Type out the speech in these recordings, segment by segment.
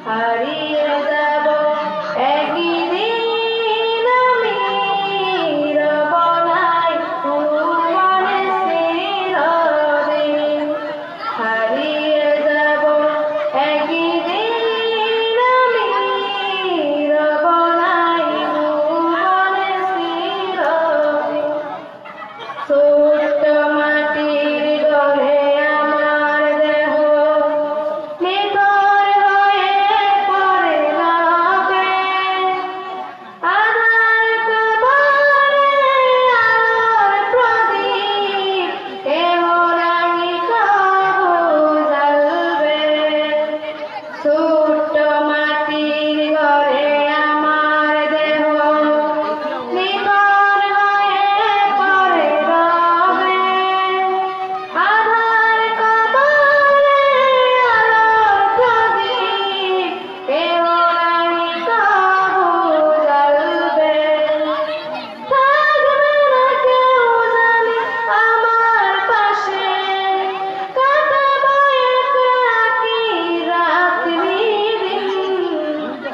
হারিয়ে যাব একদিন আমি রব নাই ভুবনে চিরদিন। হারিয়ে যাব একদিন আমি রব নাই ভুবনে চিরদিন। ছোট্ট মাটির ঘরে আমার দেহ নিথর হয়ে পড়ে রবে। আধার কবরে আলোর প্রদীপ কেহ নাই কবু জ্বালবে। ছোট্ট মাটির ঘরে আমার দেহ নিথর হয়ে পড়ে রবে। আধার কবরে আলোর প্রদীপ কেহ নাই কবু জ্বালবে। থাকবে না কেউ জানি আমার পাশে, কাটাবো একাকী রাত্রি দিন।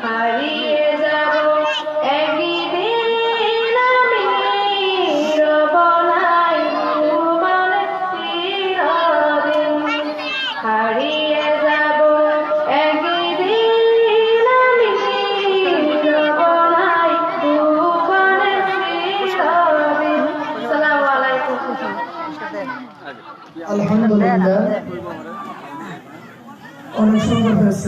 হারিয়ে যাব একদিন আমি রব নাই ভুবনে চিরদিন। হারিয়ে যাব একদিন আমি রব নাই ভুবনে চিরদিন। আসসালামু আলাইকুম। আলহামদুলিল্লাহ, অনেক সুন্দর হয়েছে।